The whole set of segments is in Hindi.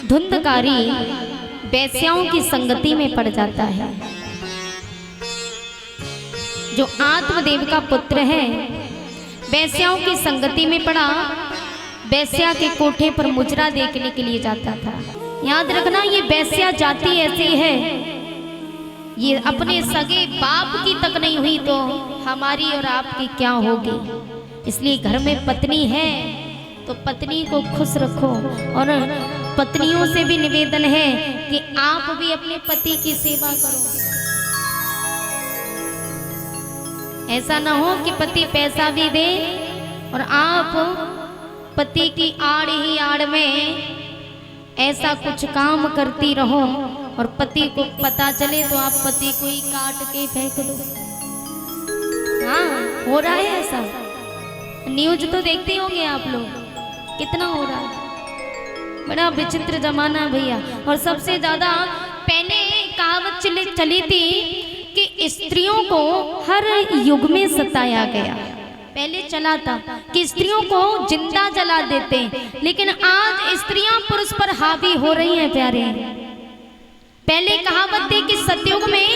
धुंधकारी वैश्याओं की संगति में पड़ जाता है। जो आत्मदेव का पुत्र है वैश्याओं की संगति में पड़ा, वैश्या के कोठे पर मुजरा देखने के लिए जाता था। याद रखना, ये वैश्या जाति ऐसी है, ये अपने सगे बाप की तक नहीं हुई तो हमारी और आपकी क्या होगी। इसलिए घर में पत्नी है तो पत्नी को खुश रखो। और पत्नियों से भी निवेदन है कि आप भी अपने पति की सेवा करो। ऐसा ना हो कि पति पैसा भी दे और आप पति की आड़ ही आड़ में ऐसा कुछ काम करती रहो और पति को पता चले तो आप पति को ही काट के फेंक दो। हाँ, हो रहा है ऐसा। न्यूज तो देखते होंगे आप लोग, कितना हो रहा है। बड़ा विचित्र जमाना भैया। और सबसे ज्यादा पहले कहावत चली थी कि स्त्रियों को हर युग में सताया गया। पहले चला था कि स्त्रियों को जिंदा जला देते, लेकिन आज स्त्रियां पुरुष पर हावी हो रही हैं प्यारे। पहले कहावत थी कि सतयुग में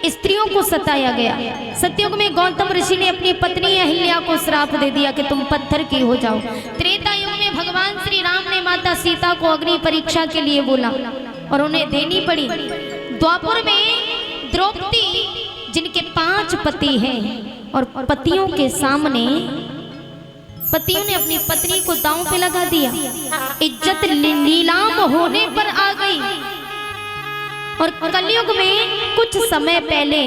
स्त्रियों को सताया गया। सतयुग में गौतम ऋषि ने अपनी पत्नी अहिल्या को श्राप दे दिया कि तुम पत्थर की हो जाओ। त्रेता युग में भगवान श्री राम ने माता सीता को अग्नि परीक्षा के लिए बोला और उन्हें देनी पड़ी। द्वापर में द्रौपदी, जिनके 5 पति हैं और पतियों के सामने पतियों ने अपनी पत्नी को दांव पे लगा दिया। इज्जत नीलाम होने पर आ गई। और कलयुग में कुछ समय पहले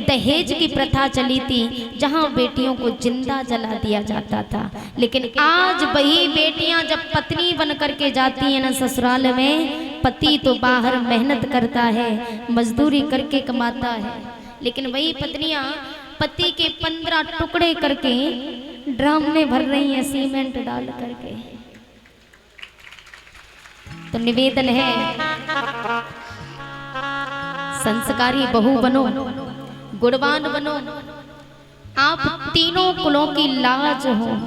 दहेज की प्रथा चली थी, जहां बेटियों को जिंदा जला दिया जाता था। लेकिन आज वही बेटियां जब पत्नी बन करके जाती हैं ना ससुराल में, पति तो बाहर मेहनत करता है, मजदूरी करके कमाता है, लेकिन वही पत्नियां पति के 15 टुकड़े करके ड्रम में भर रही हैं सीमेंट डाल करके। तो निवेदन है, संस्कारी बहू बनो, गुणवान बनो, आप तीनों कुलों की लाज हो।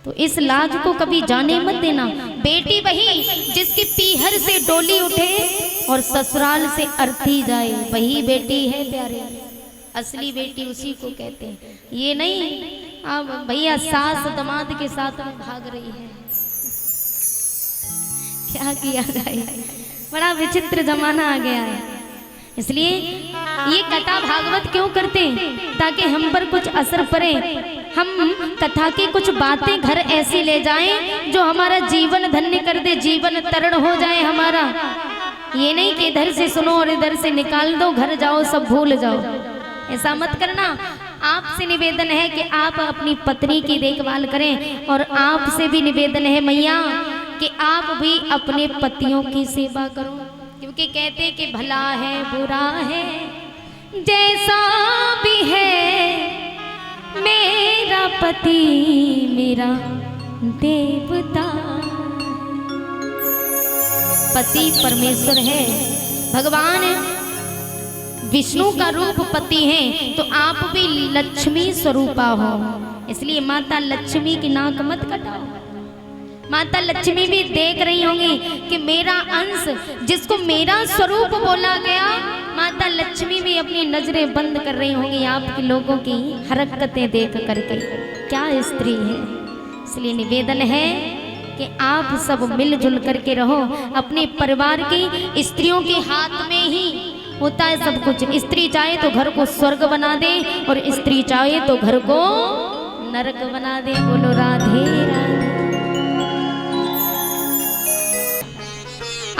तो इस लाज को कभी जाने मत देना। बेटी वही जिसकी पीहर से डोली उठे और ससुराल से अर्थी जाए, वही बेटी है प्यारे। असली बेटी उसी को कहते हैं। ये नहीं अब भैया सास दामाद के साथ में भाग रही है, क्या किया जाए। बड़ा विचित्र जमाना आ गया है। इसलिए ये कथा भागवत क्यों करते हैं? ताकि हम पर कुछ असर पड़े। हम कथा की कुछ बातें घर ऐसी ले जाएं जो हमारा जीवन धन्य कर दे, जीवन तरण हो जाए हमारा। ये नहीं कि इधर से सुनो और इधर से निकाल दो, घर जाओ सब भूल जाओ। ऐसा मत करना। आपसे निवेदन है कि आप अपनी पत्नी की देखभाल करें। और आपसे भी निवेदन है मैया कि आप भी अपने पतियों की सेवा करो, क्योंकि कहते कि भला है बुरा है जैसा भी है, मेरा पति मेरा देवता। पति परमेश्वर है, भगवान विष्णु का रूप पति है, तो आप भी लक्ष्मी स्वरूपा हो। इसलिए माता लक्ष्मी की नाक मत कटाओ। माता लक्ष्मी भी देख रही होंगी कि मेरा अंश, जिसको मेरा स्वरूप बोला गया, माता लक्ष्मी भी अपनी नजरें बंद कर रही होंगी आपके लोगों की हरकतें देख करके। क्या स्त्री है। इसलिए निवेदन है कि आप सब मिलजुल करके रहो। अपने परिवार की स्त्रियों के हाथ में ही होता है सब कुछ। स्त्री चाहे तो घर को स्वर्ग बना दे और स्त्री चाहे तो घर को नरक बना दे। बोलो राधे राधे।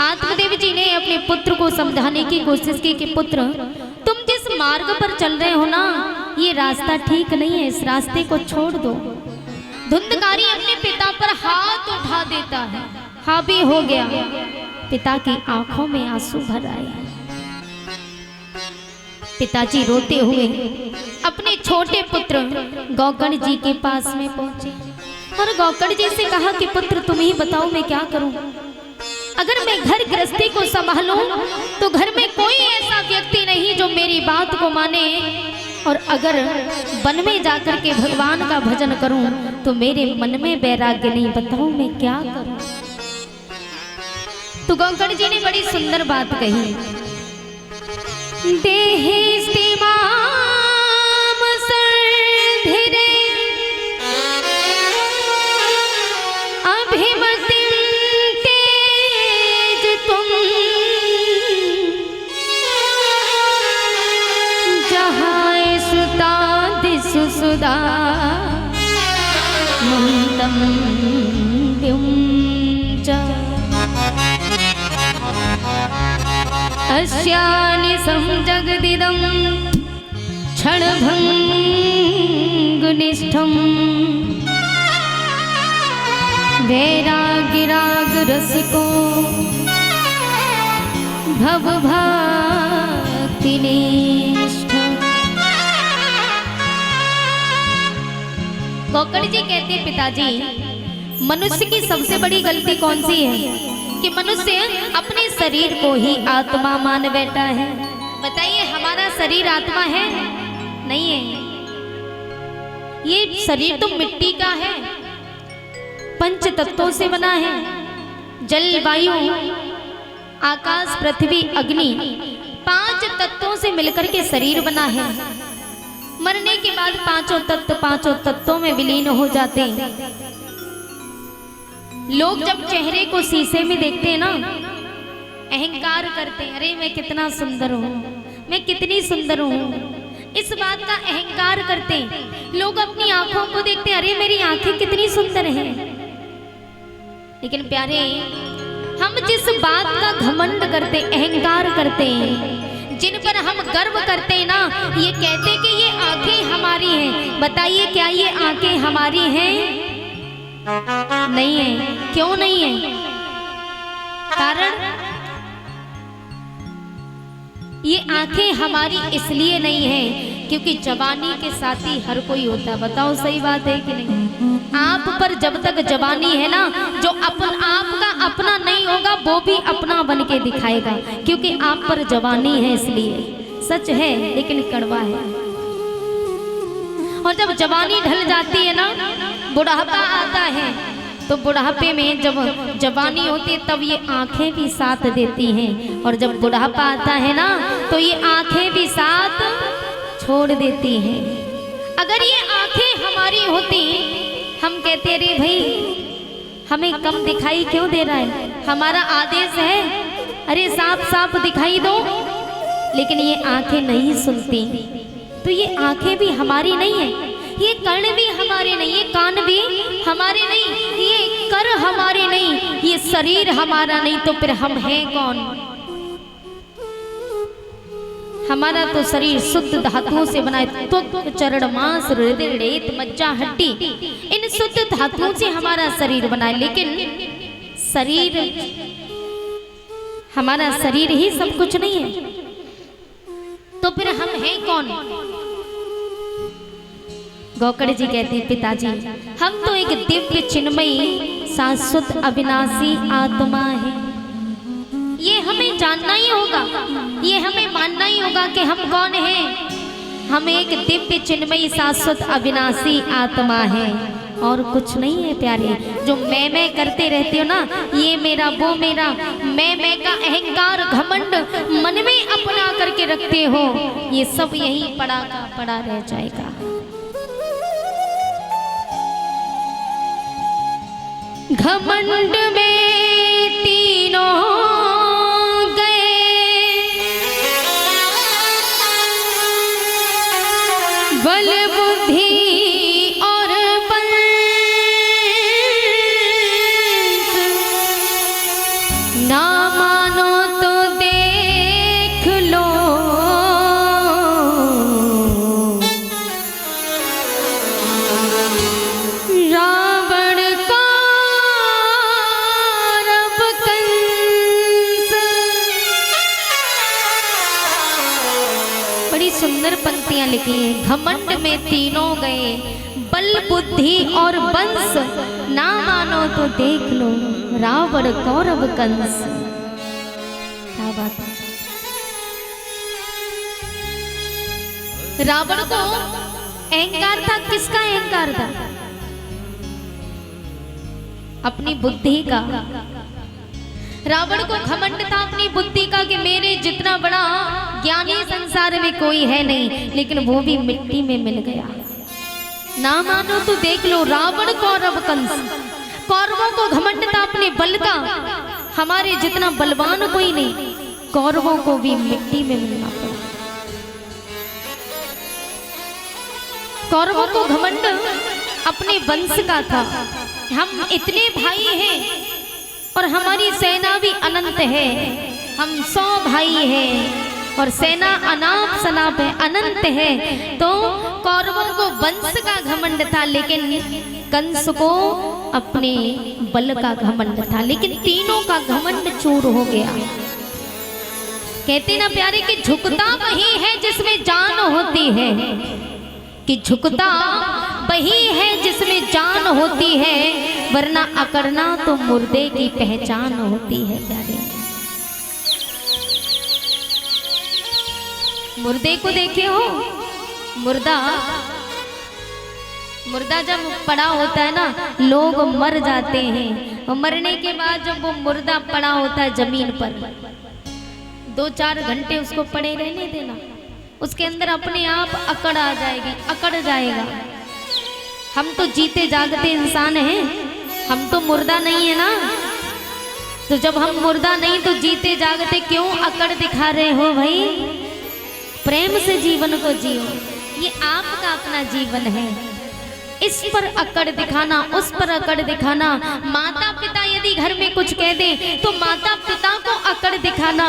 आत्मदेव जी ने अपने पुत्र को समझाने की कोशिश की कि पुत्र, तुम जिस मार्ग पर चल रहे हो ना, ये रास्ता ठीक नहीं है, इस रास्ते को छोड़ दो। धुंधकारी अपने पिता पर हाथ उठा देता है, हावी हो गया। पिता की आंखों में आंसू भर आए। पिताजी रोते हुए अपने छोटे पुत्र गौकर्ण जी के पास में पहुंचे और गौकर्ण जी से कहा कि पुत्र तुम ही बताओ मैं क्या करूं। अगर मैं घर गृहस्थी को संभालूं तो घर में कोई ऐसा व्यक्ति नहीं जो मेरी बात को माने, और अगर वन में जाकर के भगवान का भजन करूं तो मेरे मन में वैराग्य नहीं। बताओ मैं क्या करूं। तो गोकर्ण जी ने बड़ी सुंदर बात कही, देहिस्तिमाम सर्धिरे अभिमतिं तेज तुम जहाय सुता दिसु सुदा ममतम अस्यानिशं जगदिदं क्षणभङ्गुनिष्ठं वैरागिरागरसिको भवभक्तिनिष्ठ। गोकर्ण जी कहते हैं, पिताजी मनुष्य की सबसे बड़ी गलती कौन सी है कि मनुष्य अपने शरीर को ही आत्मा मान बैठा है। बताइए, हमारा शरीर आत्मा है? नहीं है। ये शरीर तो मिट्टी का है, पंच तत्वों से बना है। जल, वायु, आकाश, पृथ्वी, अग्नि, 5 तत्वों से मिलकर के शरीर बना है। मरने के बाद पांचों तत्वों में विलीन हो जाते हैं। लोग जब चेहरे को शीशे में देखते हैं ना, अहंकार करते हैं, अरे मैं कितना सुंदर हूँ, मैं कितनी सुंदर हूँ, इस बात का अहंकार करते हैं। लोग अपनी आंखों को देखते हैं, अरे मेरी आंखें कितनी सुंदर हैं। लेकिन प्यारे, हम जिस बात का घमंड करते, अहंकार करते हैं, जिन पर हम गर्व करते हैं ना, ये कहते कि ये आंखें हमारी हैं। बताइए, क्या ये आंखें हमारी हैं? नहीं है। क्यों नहीं है? कारण ये आंखें हमारी इसलिए नहीं है क्योंकि जवानी के साथ ही हर कोई होता है। बताओ, सही बात है कि नहीं? आप पर जब तक जवानी है ना, जो आपका अपना नहीं होगा वो भी अपना बन के दिखाएगा, क्योंकि आप पर जवानी है। इसलिए सच है, लेकिन कड़वा है। और जब जवानी ढल जाती है ना, बुढ़ापा आता है, तो बुढ़ापे में जब जवानी होती है तब ये आंखें भी साथ देती हैं, और जब बुढ़ापा आता है ना तो ये आंखें भी साथ छोड़ देती हैं। अगर ये आंखें हमारी होती, हम कहते रे भाई हमें कम दिखाई क्यों दे रहा है, हमारा आदेश है, अरे साफ साफ दिखाई दो। लेकिन ये आंखें नहीं सुनती, तो ये आंखें भी हमारी नहीं है, ये कर्ण भी हमारे नहीं, ये कान भी हमारे नहीं, ये कर हमारे नहीं, ये शरीर हमारा नहीं, तो फिर हम हैं कौन? हमारा तो शरीर शुद्ध धातुओं से बना है। त्वक, चरण, मांस, हृदय, रेत, मज्जा, हड्डी, इन शुद्ध धातुओं से हमारा शरीर बना है। लेकिन शरीर, हमारा शरीर ही सब कुछ नहीं है, तो फिर हम हैं कौन? गोकर्ण जी कहते हैं, पिताजी हम तो एक दिव्य चिन्मयी शाश्वत अविनाशी आत्मा है। ये हमें जानना ही होगा, ये हमें मानना ही होगा कि हम कौन हैं। हम एक दिव्य चिन्मयी शाश्वत अविनाशी आत्मा है, और कुछ नहीं है प्यारे। जो मैं करते रहते हो ना, ये मेरा वो मेरा, मैं का अहंकार घमंड मन में अपना करके रखते हो, ये सब यही पड़ा का पड़ा रह जाएगा। घमंड में तीनों गए, बल, बुद्धि और बंस, ना मानो तो देख लो, रावण को सुंदर पंक्तियां लिखी हैं। घमंड में तीनों गए, बल, बुद्धि और बंस, ना मानो तो देख लो, रावण, कौरव, कंस। क्या बात है। रावण को अहंकार था, किसका अहंकार था? अपनी बुद्धि का। रावण को घमंड था अपनी बुद्धि का कि मेरे जितना बड़ा ज्ञानी संसार में कोई है नहीं, लेकिन वो भी मिट्टी में मिल गया। ना मानो तो देख लो, रावण कौरव कंस, कौरवों को घमंड था अपने बल का, हमारे जितना बलवान कोई नहीं, कौरवों को भी मिट्टी में मिलना पड़ा। कौरवों को घमंड अपने वंश का था, हम इतने भाई हैं और हमारी सेना भी अनंत है, हम 100 भाई हैं और सेना अनाप शनाप है, अनंत है। तो कौरवों को वंश का घमंड था, लेकिन कंस को अपने बल का घमंड था, लेकिन तीनों का घमंड चूर हो गया। कहते ना प्यारे कि झुकता वही है जिसमें जान होती है, कि झुकता वही है जिसमें जान होती है, वरना अकड़ना तो मुर्दे की पहचान होती है। प्यारे मुर्दे को देखे हो, मुर्दा जब पड़ा होता है ना, लोग मर जाते हैं और मरने के बाद जब वो मुर्दा पड़ा होता है जमीन पर, 2-4 घंटे उसको पड़े रहने देना, उसके अंदर अपने आप अकड़ आ जाएगी, अकड़ जाएगा। हम तो जीते जागते इंसान हैं, हम तो मुर्दा नहीं है ना। तो जब हम मुर्दा नहीं तो जीते जागते क्यों अकड़ दिखा रहे हो भाई? प्रेम से जीवन को जियो, ये आपका अपना जीवन है। इस पर अकड़ दिखाना, उस पर अकड़ दिखाना, माता पिता यदि घर में कुछ कह दे तो माता पिता को अकड़ दिखाना,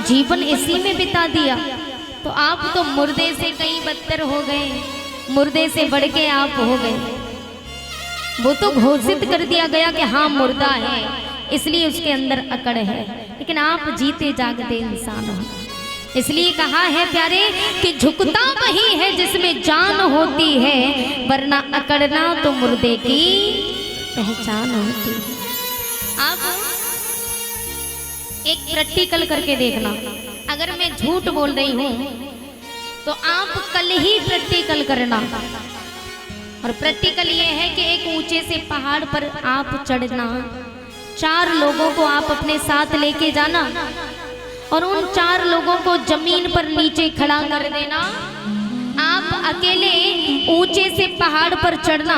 जीवन इसी में बिता दिया। तो आप तो मुर्दे से कहीं बदतर हो गए, मुर्दे से बढ़ के आप हो गए। वो तो घोषित कर दिया गया कि हाँ मुर्दा है, इसलिए उसके अंदर अकड़ है, लेकिन आप जीते जागते इंसान हो। इसलिए कहा है प्यारे कि झुकता वही है जिसमें जान होती है, वरना अकड़ना तो मुर्दे की पहचान होती है। आप एक प्रैक्टिकल करके देखना, अगर मैं झूठ बोल रही हूं तो आप कल ही प्रैक्टिकल करना। और प्रैक्टिकल ये है कि एक ऊंचे से पहाड़ पर आप चढ़ना, 4 लोगों को आप अपने साथ लेके जाना और उन 4 लोगों को जमीन पर नीचे खड़ा कर देना। आप अकेले ऊंचे से पहाड़ पर चढ़ना।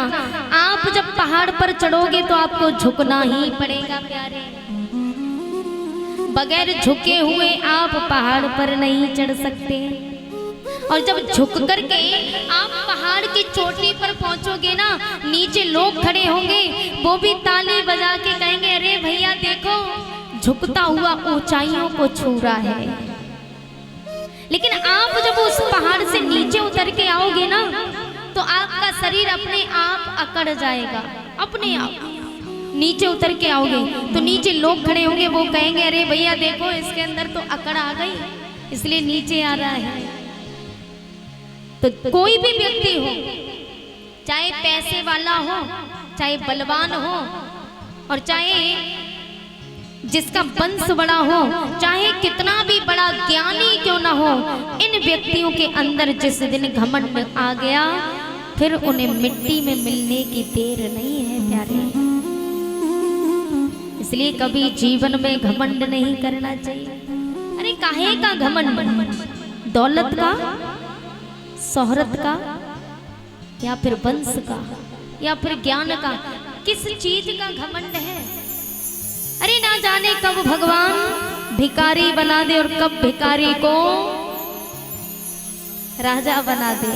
आप जब पहाड़ पर चढ़ोगे तो आपको झुकना ही पड़ेगा प्यारे, बगैर झुके हुए आप पहाड़ पर नहीं चढ़ सकते। और जब झुक करके आप पहाड़ की चोटी पर पहुंचोगे ना, नीचे लोग खड़े होंगे, वो भी ताली बजा के कहेंगे अरे भैया देखो झुकता हुआ ऊंचाइयों को छू रहा है। लेकिन आप जब उस पहाड़ से नीचे उतर के आओगे ना, तो आपका शरीर अपने आप अकड़ जाएगा, अपने आप नीचे उतर के आओगे तो नीचे लोग खड़े होंगे, वो कहेंगे अरे भैया देखो इसके अंदर तो अकड़ आ गई, इसलिए नीचे आ रहा है। तो कोई भी व्यक्ति हो, चाहे पैसे वाला हो, चाहे बलवान हो, और चाहे जिसका वंश बड़ा हो, चाहे कितना भी बड़ा ज्ञानी क्यों ना हो, इन व्यक्तियों के अंदर जिस दिन घमंड आ गया, फिर उन्हें मिट्टी में मिलने की देर नहीं है प्यारे। इसलिए कभी जीवन में घमंड नहीं करना चाहिए। अरे काहे का घमंड? दौलत का, शोहरत का, या फिर वंश का, या फिर ज्ञान का? किस चीज का घमंड है? अरे ना जाने कब भगवान भिखारी बना दे और कब भिखारी को राजा बना दे,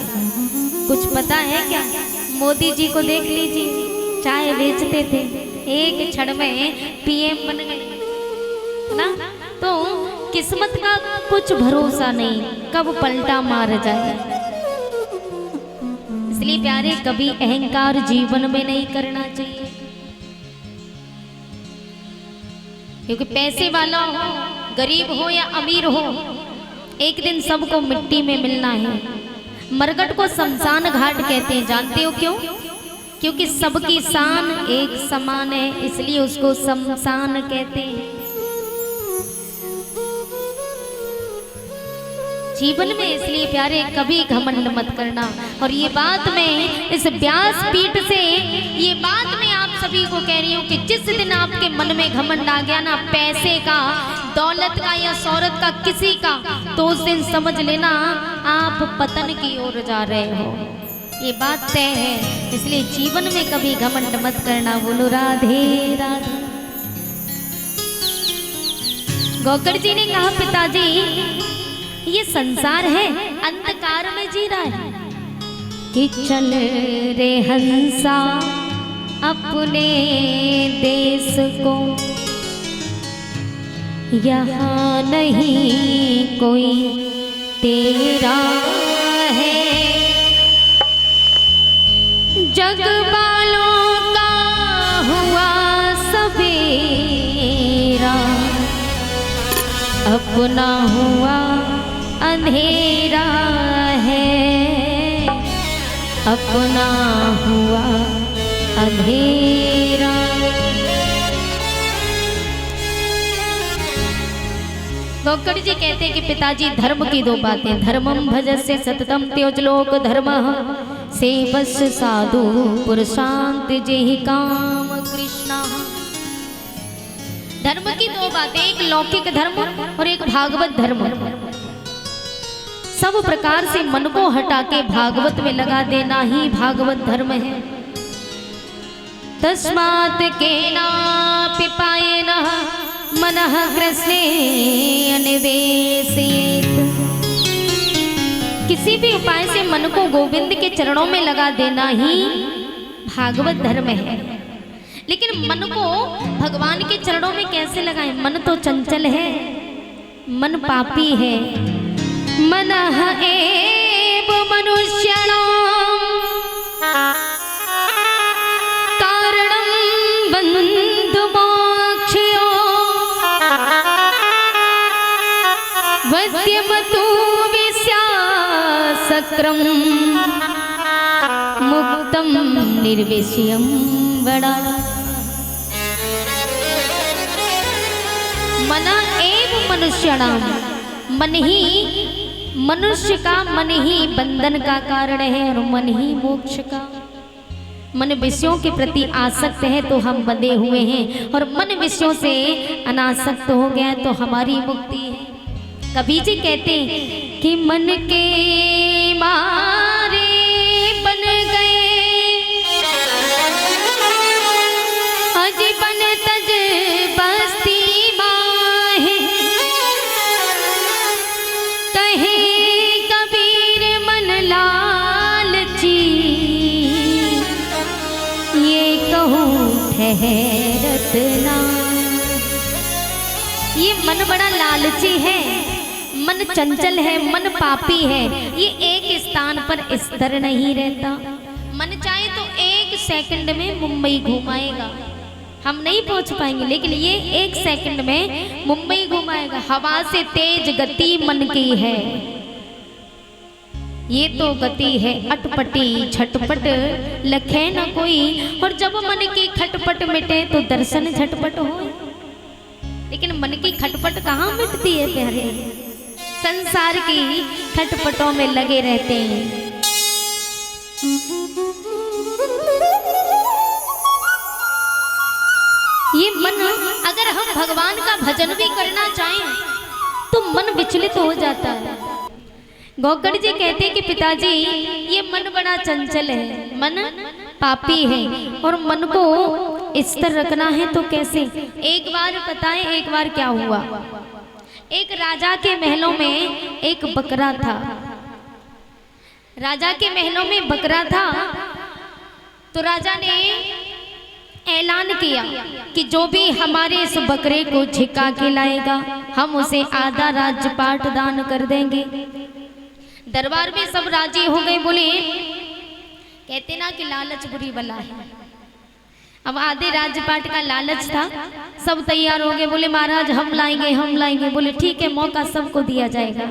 कुछ पता है क्या? मोदी जी को देख लीजिए, चाय बेचते थे, एक क्षण में पीएम बन गए ना। तो किस्मत का कुछ भरोसा नहीं, कब पलटा मार जाए। इसलिए प्यारे कभी अहंकार जीवन में नहीं करना चाहिए, क्योंकि पैसे वाला हो, गरीब हो या अमीर हो, एक दिन सबको मिट्टी में मिलना है। मरघट को शमशान घाट कहते हैं, जानते हो क्यों? क्योंकि सबकी शान एक समान है, इसलिए उसको शमशान कहते हैं। जीवन में इसलिए प्यारे कभी घमंड मत करना। और ये बात मैं इस व्यासपीठ से, ये बात मैं आप सभी को कह रही हूँ कि जिस दिन आपके मन में घमंड आ गया ना, पैसे का, दौलत का या शोहरत का, किसी का, तो उस दिन समझ लेना आप पतन की ओर जा रहे हो। ये बात तय है। इसलिए जीवन में कभी घमंड मत करना। बोलो राधे राधे। गोकर्ण जी ने कहा पिताजी ये संसार है, अंधकार में जी रहा है कि चल रे हंसा अपने देश को, यहाँ नहीं कोई तेरा है। जग वालों का हुआ सवेरा, अपना हुआ अंधेरा है, अपना हुआ अंधेरा। गोकर्ण जी कहते हैं कि पिताजी धर्म की दो बातें, धर्मम भजस्य सततम त्योजलोक धर्मः सेवस्य साधु पुरुषांत जेहि काम कृष्णा। धर्म की दो बातें, एक लौकिक धर्म और एक भागवत धर्म। सब प्रकार से मन को हटा के भागवत में लगा देना ही भागवत धर्म है। तस्मात् केनापि पायेन मनः कृष्णे अन्वेषयेत्। किसी भी उपाय से मन को गोविंद के चरणों में लगा देना ही भागवत धर्म है। लेकिन मन को भगवान के चरणों में कैसे लगाएं? मन तो चंचल है, मन पापी है। मनः एव मनुष्याणां कारणं बन्धुमोक्षयो वद्यमतो विस्यासक्रं मुक्तं निर्विषयं वड़ा। मन एव मनुष्याणां, मन ही मनुष्य का, मन ही बंधन का कारण है और मन ही मोक्ष का। मन विषयों के प्रति आसक्त है तो हम बंधे हुए हैं, और मन विषयों से अनासक्त हो गया तो हमारी मुक्ति है। कबीर जी कहते हैं कि मन के मारे बन गए अजीबन तज बस्ती माहे, कहे कबीर मन लालची ये कहूँ ठहरत ना। ये मन बड़ा लालची है, मन चंचल है, मन पापी है। ये एक स्थान पर स्थिर नहीं रहता। मन चाहे तो एक सेकंड में मुंबई घुमाएगा, हम नहीं पहुंच पाएंगे, लेकिन ये एक सेकंड में मुंबई घुमाएगा। हवा से तेज गति मन की है, ये तो गति है अटपटी झटपट लखे न कोई। और जब मन की खटपट मिटे तो दर्शन झटपट हो। लेकिन मन की खटपट कहाँ मिटती है प्यारे? संसार की खटपटों में लगे रहते हैं। ये मन, अगर हम भगवान का भजन भी करना चाहें तो मन विचलित हो जाता है। गोकर्ण जी कहते हैं कि पिताजी ये मन बड़ा चंचल है, मन पापी है, और मन को स्थिर रखना है तो कैसे? एक बार बताएं, एक बार क्या हुआ? एक राजा के महलों में एक बकरा था। राजा के महलों में बकरा था तो राजा ने ऐलान किया कि जो भी हमारे इस बकरे को झिका के लाएगा हम उसे आधा राज्यपाट दान कर देंगे। दरबार में सब राजी हो गए। बोले, कहते ना कि लालच बुरी बला है। अब आधे राज्यपाट का लालच था, सब तैयार हो गए। बोले महाराज हम लाएंगे, हम लाएंगे। बोले ठीक है, मौका सबको दिया जाएगा।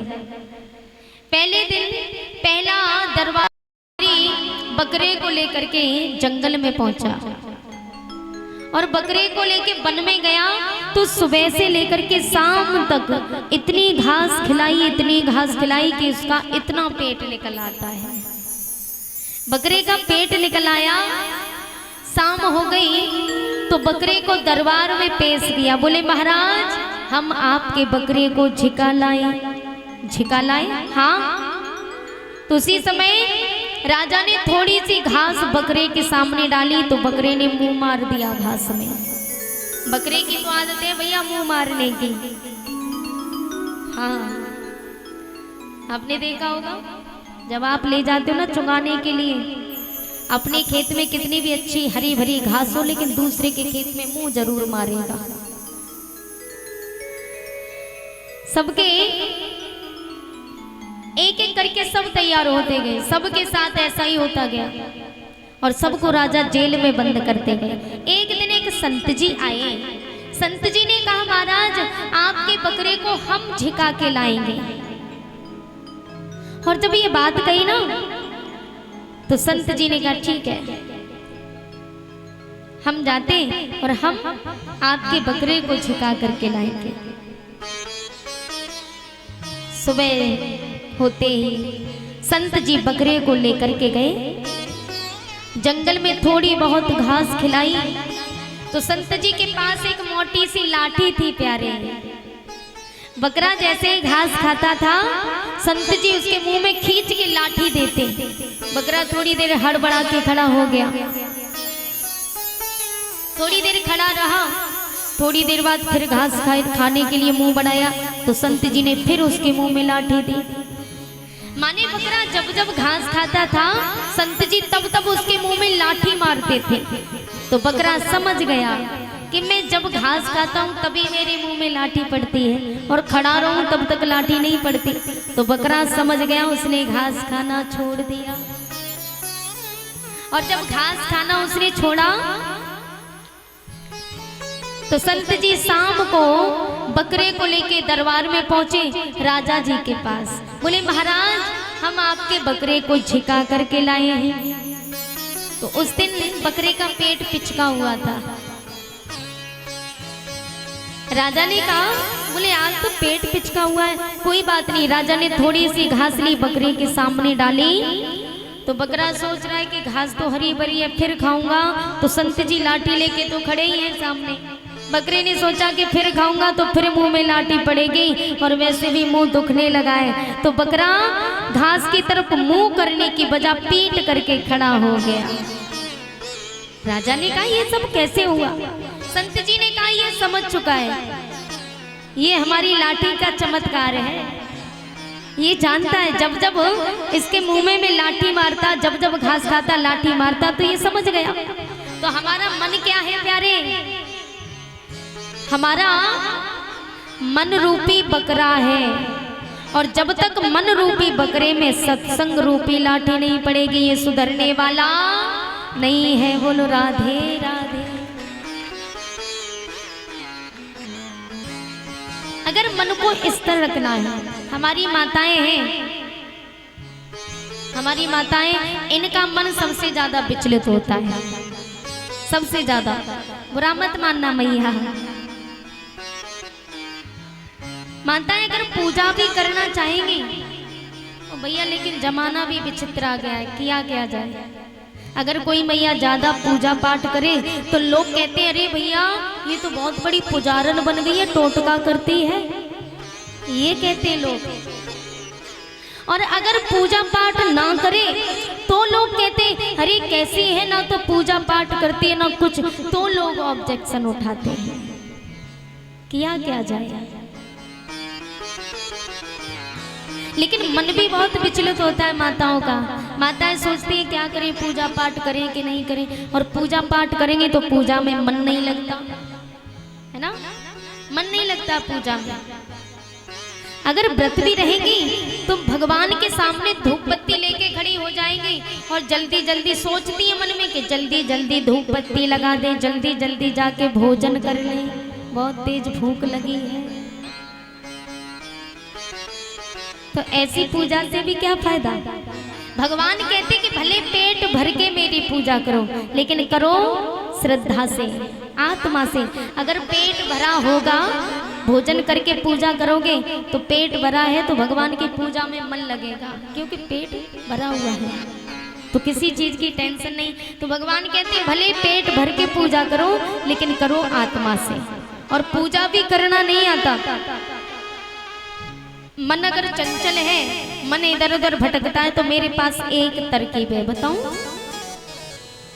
पहले दिन पहला दरबारी बकरे को लेकर के जंगल में पहुंचा और बकरे को लेके वन में गया तो सुबह से लेकर के शाम तक इतनी घास खिलाई, इतनी घास खिलाई कि उसका इतना पेट निकल आता है। बकरे का पेट निकल आया, शाम हो गई तो बकरे को दरबार में पेश किया। बोले महाराज हम आपके बकरे को झिका लाए। झिका लाए? हाँ। तो उसी समय राजा ने थोड़ी सी घास बकरे के सामने डाली तो बकरे ने मुंह मार दिया घास में। बकरे की तो आदत है भैया मुंह मारने की। हाँ, आपने देखा होगा जब आप ले जाते हो ना चुगाने के लिए, अपने खेत में कितनी भी अच्छी हरी भरी घास हो लेकिन दूसरे के खेत में मुंह जरूर मारेगा। सबके एक एक करके सब तैयार होते गए, सबके साथ ऐसा ही होता गया और सबको राजा जेल में बंद करते गए। एक दिन एक संत जी आए। संत जी ने कहा महाराज आपके बकरे को हम झिका के लाएंगे। और जब ये बात कही ना तो संत जी ने कहा ठीक है, हम जाते और हम आपके बकरे को झिका करके लाएंगे। सुबह होते ही संत जी बकरे को लेकर के गए। जंगल में थोड़ी बहुत घास खिलाई तो संत जी के पास एक मोटी सी लाठी थी। प्यारे, बकरा जैसे ही घास खाता था संत जी उसके मुंह में खींच के लाठी देते। बकरा थोड़ी देर हड़बड़ा के खड़ा हो गया। थोड़ी देर खड़ा रहा, थोड़ी देर बाद फिर घास खाने के लिए मुंह बढ़ाया तो संत जी ने फिर उसके मुंह में लाठी दी। माने बकरा जब जब घास खाता था संत जी तब तब उसके मुंह में लाठी मारते थे। तो बकरा समझ गया कि मैं जब घास खाता हूँ तभी मेरे मुंह में लाठी पड़ती है और खड़ा रहूं तब तक लाठी नहीं पड़ती। तो बकरा समझ गया, उसने घास खाना छोड़ दिया। और जब घास खाना उसने छोड़ा तो संत जी शाम को बकरे को लेके दरबार में पहुंचे राजा जी के पास। बोले महाराज हम आपके बकरे को झिका करके लाए हैं। तो उस दिन बकरे का पेट पिचका हुआ था। राजा ने कहा, बोले आज तो पेट पिचका हुआ है, कोई बात नहीं। राजा ने थोड़ी सी घास ली, बकरे के सामने डाली तो बकरा सोच रहा है कि घास तो हरी भरी है फिर खाऊंगा। तो संत जी लाठी लेके तो खड़े ही हैं सामने। बकरे ने सोचा कि फिर खाऊंगा तो फिर मुंह में लाठी पड़ेगी और वैसे भी मुंह दुखने लगा है। तो बकरा घास की तरफ मुंह करने की बजाय पीट करके खड़ा हो गया। राजा ने कहा ये सब कैसे हुआ? संत जी ने कहा ये समझ चुका है, ये हमारी लाठी का चमत्कार है। ये जानता है जब जब इसके मुंह में लाठी मारता, जब जब घास खाता लाठी मारता, तो ये समझ गया। तो हमारा मन क्या है प्यारे? हमारा मन रूपी बकरा है और जब तक मन रूपी बकरे में सत्संग रूपी लाठी नहीं पड़ेगी ये सुधरने वाला नहीं है। बोलो राधे राधे। अगर मन को इस तरह रखना है, हमारी माताएं हैं, हमारी माताएं, इनका मन सबसे ज्यादा विचलित होता है, सबसे ज्यादा। बुरा मत मानना मैया। माताएं अगर पूजा भी करना चाहेंगी तो भैया लेकिन जमाना भी विचित्र आ गया है, किया क्या जाए। अगर कोई मैया ज्यादा पूजा पाठ करे तो लोग कहते हैं अरे भैया ये तो बहुत बड़ी पुजारन बन गई है, टोटका करती है, ये कहते हैं लोग। और अगर पूजा पाठ ना करे तो लोग कहते अरे कैसी है, ना तो पूजा पाठ करती है ना कुछ, तो लोग ऑब्जेक्शन उठाते हैं। किया क्या जाए। लेकिन मन भी बहुत विचलित होता है माताओं का। माताएं सोचती है क्या करें, पूजा पाठ करें कि नहीं करें, और पूजा पाठ करेंगे तो पूजा में मन नहीं लगता है ना, मन नहीं लगता पूजा में। अगर व्रत भी रहेंगी तो भगवान के सामने धूप बत्ती लेके खड़ी हो जाएंगी और जल्दी जल्दी सोचती है मन में कि जल्दी जल्दी धूप बत्ती लगा दे, जल्दी जल्दी जाके भोजन कर ले, बहुत तेज भूख लगी है। तो ऐसी पूजा से भी क्या फायदा। भगवान कहते कि भले पेट भर के मेरी पूजा करो लेकिन करो श्रद्धा से, आत्मा से। अगर पेट भरा होगा, भोजन करके पूजा करोगे तो पेट भरा है तो भगवान की पूजा में मन लगेगा, क्योंकि पेट भरा हुआ है। तो किसी चीज की टेंशन नहीं। तो भगवान कहते हैं भले पेट भर के पूजा करो लेकिन करो आत्मा से। और पूजा भी करना नहीं आता। मन अगर चंचल है, मन इधर उधर भटकता है, तो मेरे पास एक तरकीब है, बताऊं?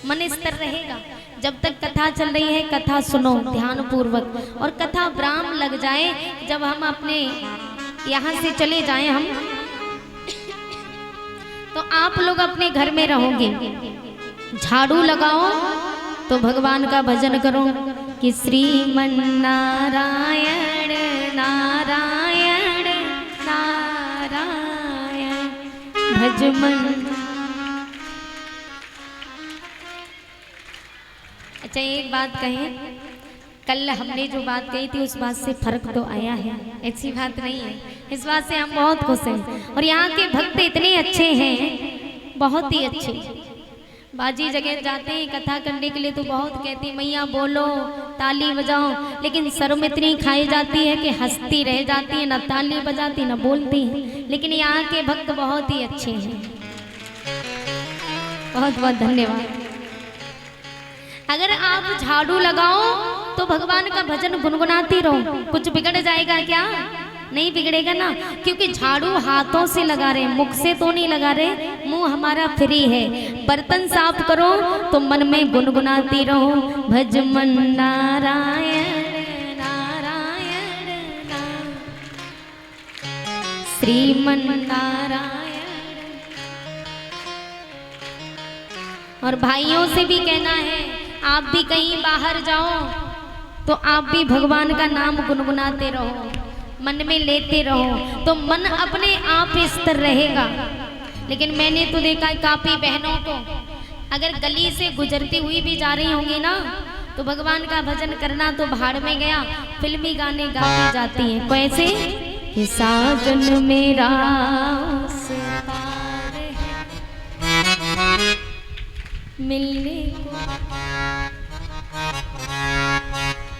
मन स्थिर रहेगा। जब तक कथा चल रही है कथा सुनो ध्यान पूर्वक, और कथा विराम लग जाए, जब हम अपने यहाँ से चले जाएं हम, तो आप लोग अपने घर में रहोगे, झाड़ू लगाओ तो भगवान का भजन करो कि श्रीमन नारायण नारायण नारायण भजमन। अच्छा एक बात कहें, कल हमने जो बात कही थी उस बात से फर्क तो आया है, ऐसी बात नहीं है। इस बात से हम बहुत खुश हैं। और यहाँ के भक्त इतने अच्छे हैं, बहुत ही अच्छे। बाजी जगह जाते हैं कथा करने के लिए तो बहुत कहते हैं मैया बोलो ताली बजाओ, लेकिन शर्म इतनी खाई जाती है कि हंसती रह जाती है, ना ताली बजाती ना बोलती है। लेकिन यहाँ के भक्त बहुत ही अच्छे हैं। बहुत बहुत धन्यवाद। अगर आप झाड़ू लगाओ तो भगवान का भजन गुनगुनाती रहो, कुछ बिगड़ जाएगा क्या? नहीं बिगड़ेगा ना, क्योंकि झाड़ू हाथों से लगा रहे, मुख से तो नहीं लगा रहे, मुंह हमारा फ्री है। बर्तन साफ करो तो मन में गुनगुनाती रहो, भज मन नारायण नारायण श्रीमन नारायण। और भाइयों से भी कहना है, आप भी कहीं बाहर जाओ तो आप भी भगवान का नाम गुनगुनाते रहो, मन में लेते रहो, तो मन अपने आप स्थिर रहेगा। लेकिन मैंने तो देखा है काफी बहनों को, अगर गली से गुजरती हुई भी जा रही होंगी ना, तो भगवान का भजन करना तो भाड़ में गया, फिल्मी गाने गाती जाती हैं। कैसे कि साजन मेरा उस पार है मिलने को।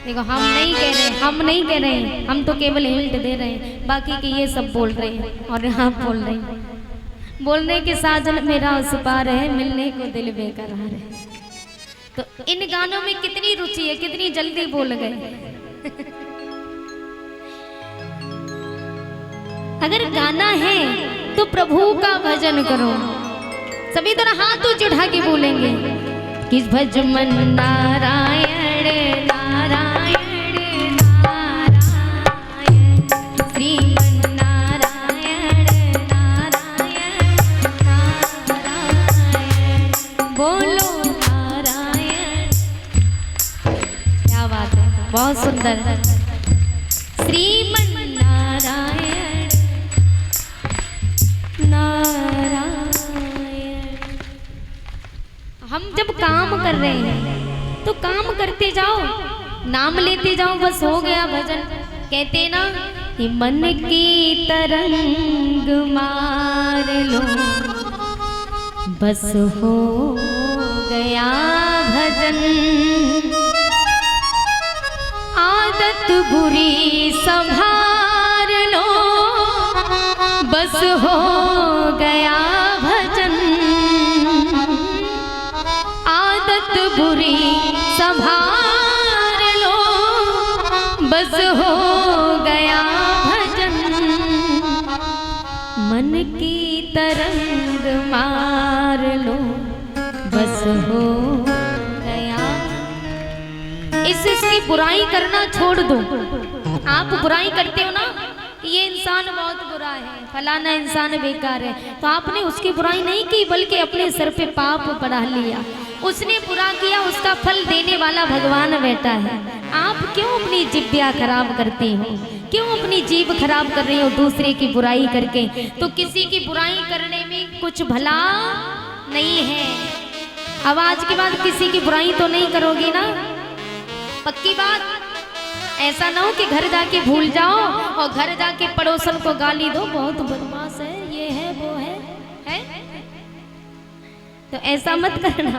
देखो हम नहीं कह रहे, हम नहीं कह रहे, हम तो केवल हिंट दे रहे हैं, बाकी के ये सब बोल रहे हैं। और यहाँ बोल रहे हैं, बोलने के साजन मेरा उस पार है मिलने को दिल बेकरार है। तो इन गानों में कितनी रुचि है, कितनी जल्दी बोल गए। अगर गाना है तो प्रभु का भजन करो। सभी तरह हाथ ऊंचे उठा के बोलेंगे कि भज मन नारायण नारायण नारायण श्रीमन नारायण नारायण नारायण बोलो नारायण। क्या बात है, बहुत सुंदर। श्रीमन नारायण नारायण। हम जब काम कर रहे हैं तो काम करते जाओ, नाम लेते जाओ, बस हो गया भजन। कहते ना कि मन की तरंग मार लो, बस हो गया भजन। आदत बुरी संभाल लो, बस हो गया भजन। आदत बुरी संभाल लो, बस हो गया भजन। मन की तरंग मार लो, बस हो गया। इसकी बुराई करना छोड़ दो। आप बुराई करते हो ना, ये इंसान बहुत बुरा है, फलाना इंसान बेकार है, तो आपने उसकी बुराई नहीं की, बल्कि अपने सर पे पाप बढ़ा लिया। उसने बुरा किया, उसका फल देने वाला भगवान बैठा है। आप क्यों अपनी जिब्या खराब करती हो? क्यों अपनी जीभ खराब कर रही हो दूसरे की बुराई करके? तो किसी की बुराई करने में कुछ भला नहीं है। अब आज के बाद किसी की बुराई तो नहीं करोगी ना, पक्की बात। ऐसा ना हो कि घर जाके भूल जाओ और घर जाके पड़ोसन को गाली दो, बहुत बदमाश है, ये है वो है? तो ऐसा मत करना।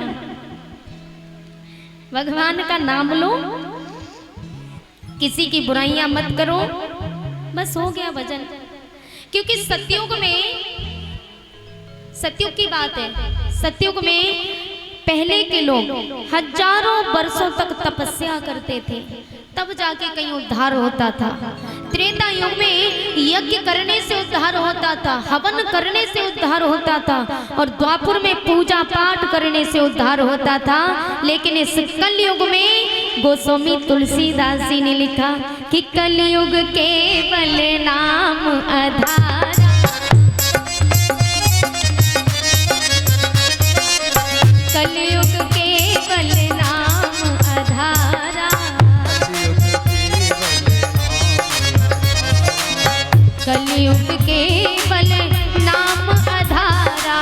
भगवान का नाम लो, किसी की बुराइयां मत करो, बस हो गया भजन। क्योंकि सतयुग में, सतयुग की बात है, सतयुग में पहले के लोग हजारों वर्षों तक तपस्या करते थे, तब जाके कहीं उद्धार होता था। त्रेता युग में यज्ञ करने से उद्धार होता था, हवन करने से उद्धार होता था, और द्वापर में पूजा पाठ करने से उद्धार होता था। लेकिन इस कलयुग में गोस्वामी तुलसीदास जी ने लिखा कि कलयुग केवल नाम आधार, कलयुग केवल नाम आधारा, कलयुग केवल नाम आधारा,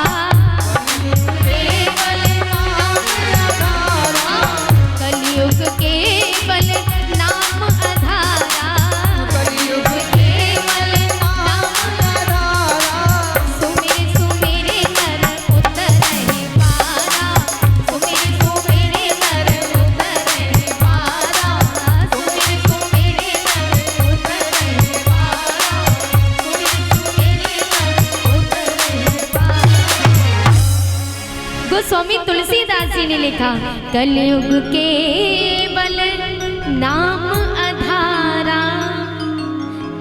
केवल नाम आधारा, कलयुग केवल नाम आधारा, कलयुग केवल नाम आधारा, सुमेरे सुमेरे नर उतरे पारा, सुमेरे सुमेरे नर उतरे पारा, सुमेरे सुमेरे नर उतरे पारा, गोस्वामी तुलसीदास जी ने लिखा कलयुग केवल नाम आधारा,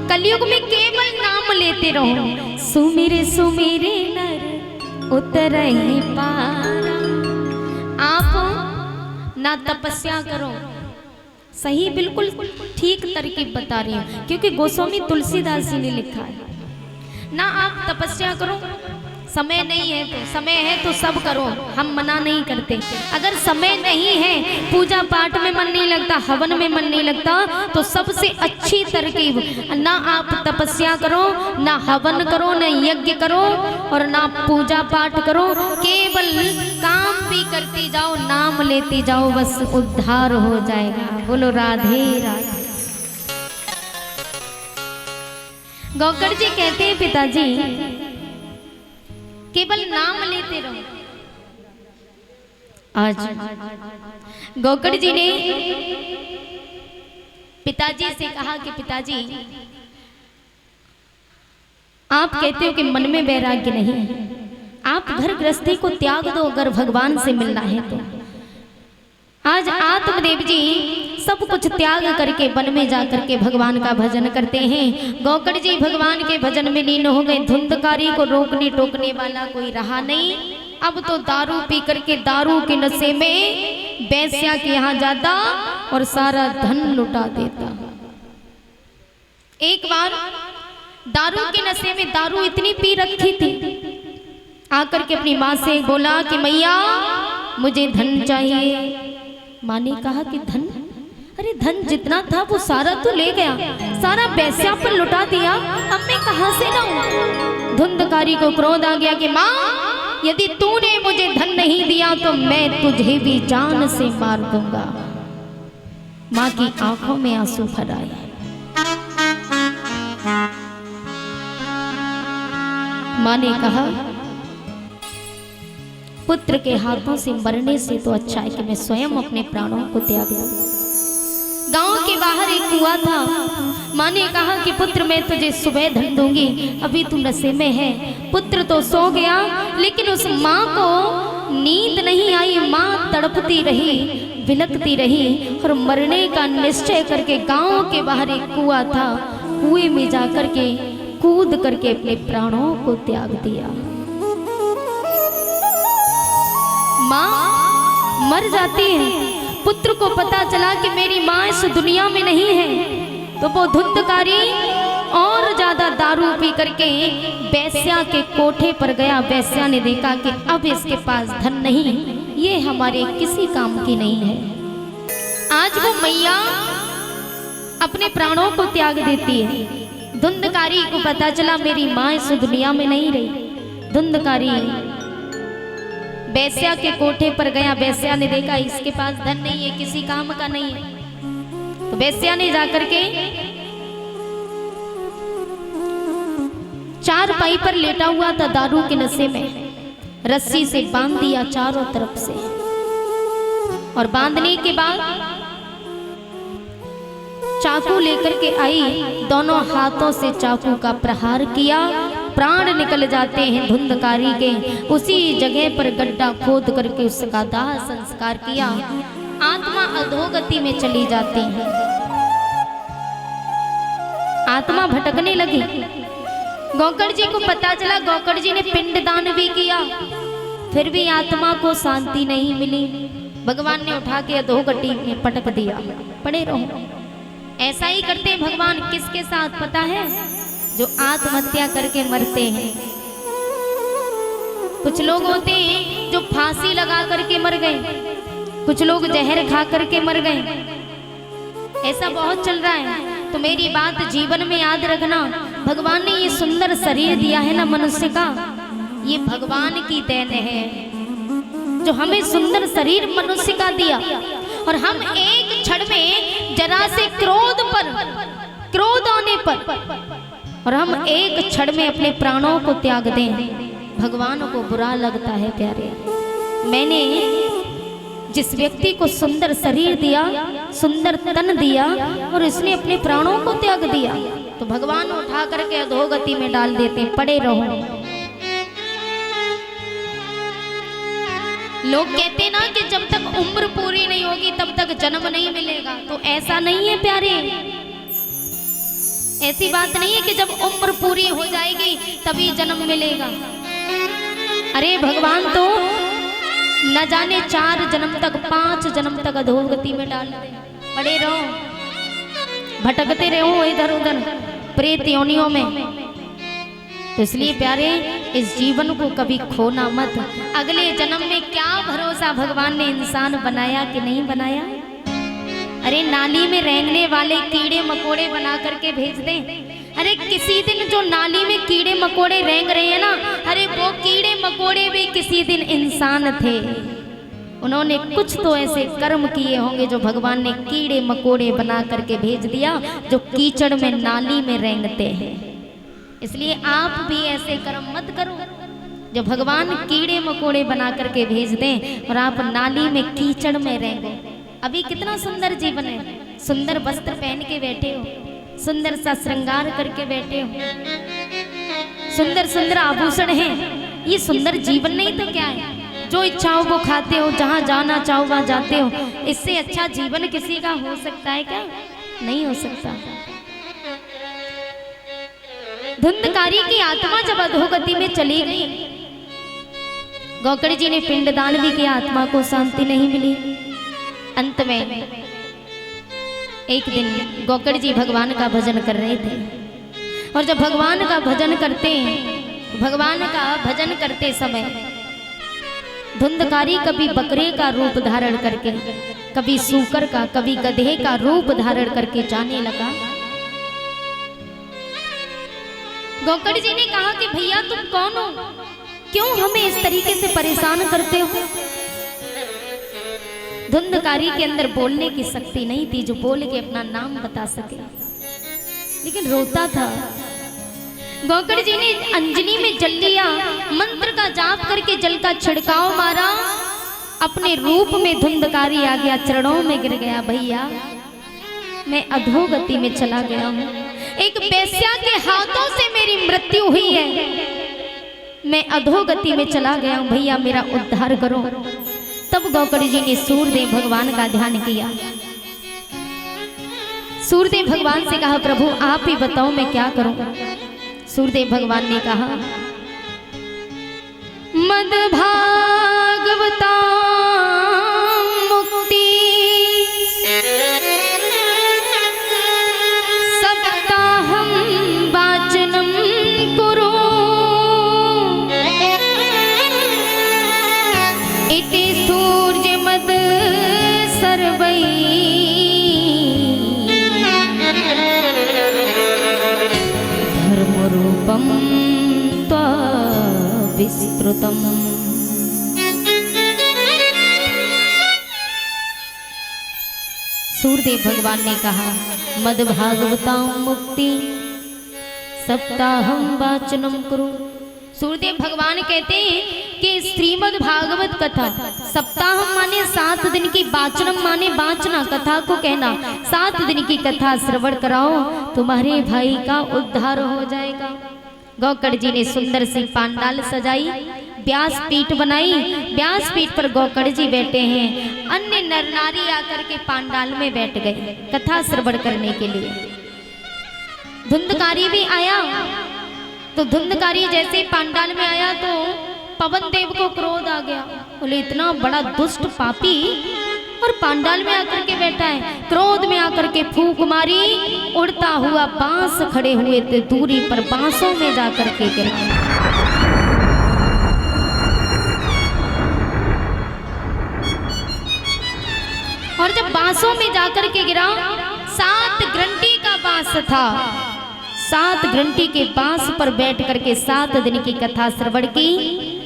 कलयुग में केवल नाम लेते रहो, सुमेरे सुमेरे नर उतरे पारा। आप ना तपस्या करो, सही बिल्कुल ठीक तरकीब बता रही हूँ, क्योंकि गोस्वामी तुलसीदास जी ने लिखा है ना आप तपस्या करो, समय नहीं है तो, समय है तो सब करो, हम मना नहीं करते। अगर समय नहीं है, पूजा पाठ में मन नहीं लगता, हवन में मन नहीं लगता, तो सबसे अच्छी तरकीब ना आप तपस्या करो, ना हवन करो, ना यज्ञ करो, और ना पूजा पाठ करो, केवल काम भी करती जाओ, नाम लेती जाओ, बस उद्धार हो जाएगा। बोलो राधे राधे। गौकड़ जी कहते हैं पिताजी केवल नाम लेते रहो। आज गौकड़ जी ने पिताजी से कहा कि पिताजी आप कहते हो कि मन में वैराग्य नहीं है, आप घर गृहस्थी को त्याग दो अगर भगवान से मिलना है तो। आज आत्मदेव जी सब कुछ त्याग करके वन में जाकर के भगवान का भजन करते हैं। गौकड़ जी भगवान के भजन में लीन हो गए। धुंधकारी को रोकने टोकने वाला कोई रहा नहीं। अब तो दारू पी करके दारू के नशे में बेस्या के यहाँ जाता और सारा धन लुटा देता। एक बार दारू के नशे में दारू इतनी पी रखी थी, आकर के अपनी माँ से बोला कि मैया मुझे धन चाहिए। माँ ने कहा कि धन? अरे धन जितना था वो सारा तो ले गया, सारा बेस्या पर लुटा दिया, अब मैं कहाँ से लाऊं? धुंधकारी को क्रोध आ गया कि माँ यदि तूने मुझे धन नहीं दिया तो मैं तुझे भी जान से मार दूंगा। माँ की आंखों में आंसू भर आए। माँ ने कहा पुत्र के हाथों से मरने से तो अच्छा है कि मैं स्वयं अपने प्राणों को त्याग दूं। गांव के बाहर एक कुआं था। माँ ने कहा कि पुत्र मैं तुझे सुबह धन दूंगी, अभी तू नशे में है। पुत्र तो सो गया, लेकिन उस माँ को नींद नहीं आई। माँ तड़पती रही, बिलखती रही और मरने का निश्चय करके गांव के बाहर एक कुआं था, कुएं में जाकर के कूद करके अपने प्राणों को त्याग दिया। माँ मर जाती है। पुत्र को पता चला कि मेरी माँ इस दुनिया में नहीं है, तो वो धुंधकारी और ज्यादा दारू पी करके बेस्या के कोठे पर गया। बेस्या ने देखा कि अब इसके पास धन नहीं, ये हमारे किसी काम की नहीं है। आज वो मैया अपने प्राणों को त्याग देती है। धुंधकारी को पता चला मेरी माँ इस दुनिया में नहीं रही। धुंधकारी बेस्या के कोठे पर गया। बेस्या ने देखा इसके पास धन नहीं है, किसी काम का नहीं है। तो बेस्या ने जाकर के चारपाई पर लेटा हुआ था दारू के नशे में, रस्सी से बांध दिया चारों तरफ से, और बांधने के बाद चाकू लेकर के आई। दोनों हाथों से चाकू का प्रहार किया प्राण निकल जाते हैं धुंधकारी के, उसी जगह पर गड्ढा खोद करके उसका दाह संस्कार किया। आत्मा अधोगति में चली जाती है, आत्मा भटकने लगी। गौकर्ण जी को पता चला, गौकर्ण जी ने पिंडदान भी किया, फिर भी आत्मा को शांति नहीं मिली। भगवान ने उठा के अधोगति में पटक दिया, पड़े रहो। ऐसा ही करते हैं भगवान किसके साथ पता है? जो आत्महत्या करके मरते हैं। कुछ लोग होते हैं जो फांसी लगा करके मर गए, कुछ लोग जहर खा करके मर गए, ऐसा बहुत चल रहा है। तो मेरी बात जीवन में याद रखना, भगवान ने ये सुंदर शरीर दिया है ना मनुष्य का, ये भगवान की देन है जो हमें सुंदर शरीर मनुष्य का दिया। और हम एक क्षण में जरा से क्रोध आने पर और हम एक क्षण में अपने प्राणों को त्याग दें, भगवान को बुरा लगता है। प्यारे, मैंने जिस व्यक्ति को सुंदर शरीर दिया, सुंदर तन दिया और इसने अपने प्राणों को त्याग दिया, तो भगवान उठा करके अधोगति में डाल देते, पड़े रहो। लोग कहते ना कि जब तक उम्र पूरी नहीं होगी तब तक जन्म नहीं मिलेगा, तो ऐसा नहीं है प्यारे, ऐसी बात नहीं है कि जब उम्र पूरी हो जाएगी तभी जन्म मिलेगा। अरे भगवान तो न जाने 4 जन्म तक, 5 जन्म तक अधोगति में डाल दे, पड़े रहो, भटकते रहो इधर उधर प्रेत योनियों में। तो इसलिए प्यारे, इस जीवन को कभी खोना मत। अगले जन्म में क्या भरोसा भगवान ने इंसान बनाया कि नहीं बनाया। अरे नाली में रेंगने वाले कीड़े मकोड़े बना करके भेज दें। अरे किसी दिन जो नाली में कीड़े मकोड़े रेंग रहे हैं ना, अरे वो कीड़े मकोड़े भी किसी दिन इंसान थे। उन्होंने कुछ तो ऐसे कर्म किए होंगे जो भगवान ने कीड़े मकोड़े बना करके भेज दिया, जो कीचड़ में नाली में रेंगते हैं। इसलिए आप भी ऐसे कर्म मत करो जो भगवान कीड़े मकोड़े बना करके भेज दें और आप नाली में कीचड़ में रेंगो। अभी कितना सुंदर जीवन है, सुंदर वस्त्र पहन के बैठे हो, सुंदर सा श्रृंगार करके बैठे हो, सुंदर सुंदर आभूषण हैं, ये सुंदर जीवन नहीं तो क्या है। जो इच्छाओं को खाते हो, जहाँ जाना चाहो वहाँ जाते हो, इससे अच्छा जीवन किसी का हो सकता है क्या? नहीं हो सकता। धुंधकारी की आत्मा जब अधोगति में चली गई, गौकर्ण जी ने पिंडदान भी किया, आत्मा को शांति नहीं मिली। अंत में एक दिन गौकर्ण जी भगवान का भजन कर रहे थे, और जब भगवान का भजन करते समय धुंधकारी कभी बकरे का रूप धारण करके, कभी सूकर का, कभी गधे का रूप धारण करके जाने लगा। गौकर्ण जी ने कहा कि भैया तुम कौन हो, क्यों हमें इस तरीके से परेशान करते हो। धुंधकारी के अंदर बोलने की शक्ति नहीं थी जो बोल के अपना नाम बता सके, लेकिन रोता था। गौकर्ण जी ने अंजनी में जल लिया, मंत्र का जाप करके जल का छिड़काव मारा, अपने रूप में धुंधकारी आ गया, चरणों में गिर गया। भैया मैं अधोगति में चला गया हूँ, एक वेश्या के हाथों से मेरी मृत्यु हुई है, मैं अधोगति में चला गया हूँ, भैया मेरा उद्धार करो। तब गौकर्ण जी ने सूर्यदेव भगवान का ध्यान किया। सूर्यदेव भगवान से कहा, प्रभु आप ही बताओ मैं क्या करूं। सूर्यदेव भगवान ने कहा, मद भागवता मुक्ति सप्ताहं वाचनं कुरु इति सूर्यमद सर्वै धर्मरूपं त्वविस्तृतम्। सूर्यदेव भगवान ने कहा, मद भागवता मुक्ति सप्ताहं वाचनं कुरु। सूर्यदेव भगवान कहते हैं कि श्रीमद् भागवत कथा, सप्ताह माने 7 दिन की, वाचनम माने वाचना, कथा को कहना, 7 दिन की कथा श्रवण कराओ, तुम्हारे भाई का उद्धार हो जाएगा। गोकर्ण जी ने सुंदर सी पांडाल सजाई, व्यास पीठ बनाई। व्यास पीठ पर गोकर्ण जी बैठे हैं। अन्य नर नारी आकर के पांडाल में बैठ गए कथा श्रवण करने के लिए। धुंधकारी भी आया, तो धुंधकारी जैसे पांडाल में आया तो पवन देव को क्रोध आ गया। बोले इतना बड़ा दुष्ट पापी और पांडाल में आकर के बैठा है। क्रोध में आकर के फूंक मारी, उड़ता हुआ बांस खड़े हुए थे दूरी पर बांसों में जाकर के गिरा। और जब बांसों में जाकर के गिरा, 7 घंटी का बांस था। 7 घंटी के बांस पर बैठ करके 7 दिन की कथा श्रवण की।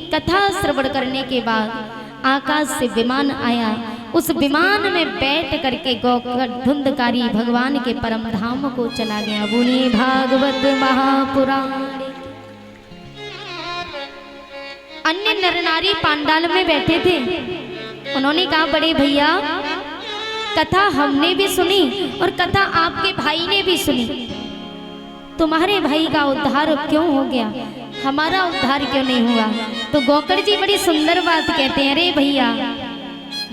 कथा श्रवण करने के बाद आकाश से विमान आया। उस विमान में बैठ करके गोकर्ण धुंधकारी भगवान के परम धाम को चला गया। बोलिए भागवत महापुराण। अन्य नर नारी पांडाल में बैठे थे। उन्होंने कहा बड़े भैया कथा हमने भी सुनी और कथा आपके भाई ने भी सुनी, तुम्हारे भाई का उद्धार क्यों हो गया, हमारा उद्धार क्यों नहीं हुआ। तो गोकर्ण जी बड़ी सुंदर बात कहते हैं, अरे भैया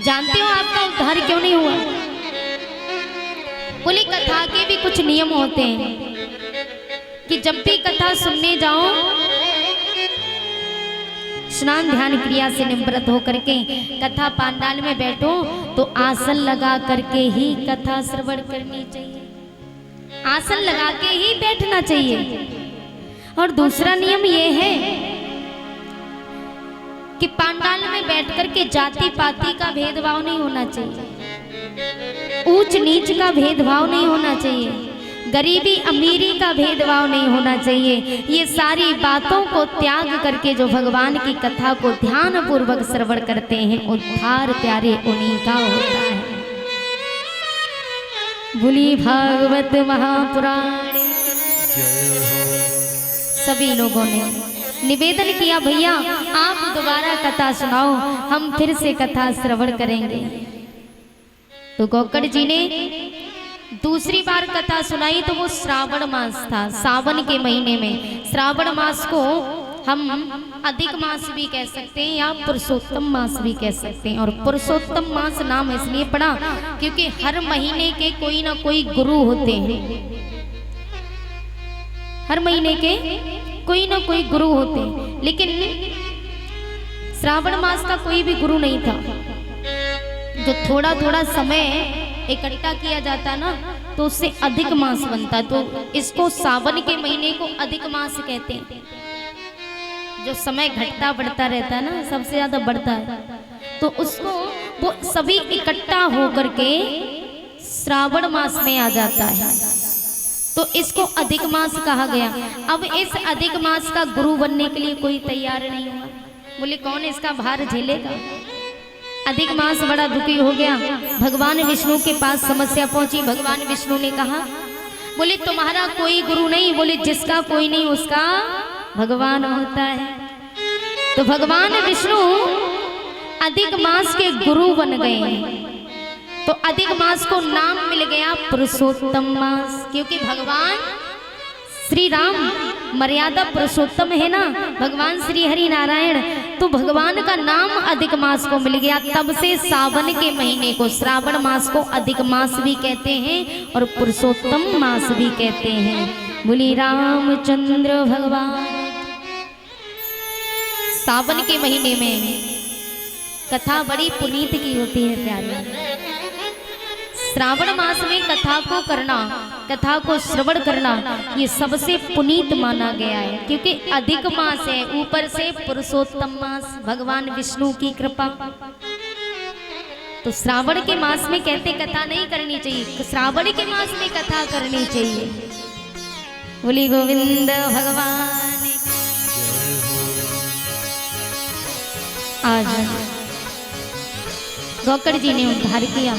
जानते हो आपका उद्धार क्यों नहीं हुआ। बोले कथा के भी कुछ नियम होते हैं कि जब भी कथा सुनने जाओ स्नान ध्यान क्रिया से निवृत्त होकर के कथा पांडाल में बैठो तो आसन लगा करके ही कथा श्रवण करनी चाहिए। आसन लगा के ही बैठना चाहिए। और दूसरा नियम ये है कि पांडाल में बैठ करके जाति पाति का भेदभाव नहीं होना चाहिए, ऊंच नीच का भेदभाव नहीं होना चाहिए, गरीबी अमीरी का भेदभाव नहीं होना चाहिए। ये सारी बातों को त्याग करके जो भगवान की कथा को ध्यान पूर्वक श्रवण करते हैं उद्धार प्यारे उन्हीं का होता है। बोली भागवत महापुराण। सभी लोगों ने निवेदन किया भैया आप दोबारा कथा सुनाओ, हम फिर से कथा श्रवण करेंगे। तो गोकर्ण जी ने दूसरी बार कथा सुनाई तो वो श्रावण मास था, सावन के महीने में। श्रावण मास को हम अधिक मास भी कह सकते हैं या पुरुषोत्तम मास भी कह सकते हैं। और पुरुषोत्तम मास नाम इसलिए पड़ा क्योंकि हर महीने के कोई ना कोई गुरु होते हैं, हर महीने के कोई ना कोई गुरु होते हैं। लेकिन श्रावण मास का कोई भी गुरु नहीं था। जो थोड़ा थोड़ा समय इकट्ठा किया जाता ना तो उससे अधिक मास बनता, तो इसको सावन के महीने को अधिक मास कहते हैं। जो समय घटता बढ़ता रहता है ना, सबसे ज्यादा बढ़ता है, तो उसको वो सभी इकट्ठा होकर के श्रावण मास में आ जाता है, तो इसको अधिक मास कहा गया। अब इस अधिक मास का गुरु बनने के लिए कोई तैयार नहीं हुआ। बोले कौन इसका भार झेलेगा। अधिक मास बड़ा दुखी हो गया। भगवान विष्णु के पास समस्या पहुंची। भगवान विष्णु ने कहा बोले तुम्हारा कोई गुरु नहीं। बोले जिसका कोई नहीं उसका भगवान होता है। तो भगवान विष्णु अधिक मास के गुरु बन गए। तो अधिक मास को नाम मिल गया पुरुषोत्तम मास, क्योंकि भगवान श्री राम मर्यादा पुरुषोत्तम है ना, भगवान श्री हरि नारायण, तो भगवान का नाम अधिक मास को मिल गया। तब से सावन के महीने को श्रावण मास को अधिक मास भी कहते हैं और पुरुषोत्तम मास भी कहते हैं। बोली रामचंद्र भगवान। सावन के महीने में कथा बड़ी पुनीत की होती है प्यारी। श्रावण मास में कथा को करना, कथा को श्रवण करना, ये सबसे पुनीत माना गया है, क्योंकि अधिक मास है, ऊपर से पुरुषोत्तम मास, भगवान विष्णु की कृपा। तो श्रावण के मास में कहते कथा नहीं करनी चाहिए, श्रावण के मास में कथा करनी चाहिए। बोली गोविंद भगवान। आज गोकर्ण जी ने उद्धार किया।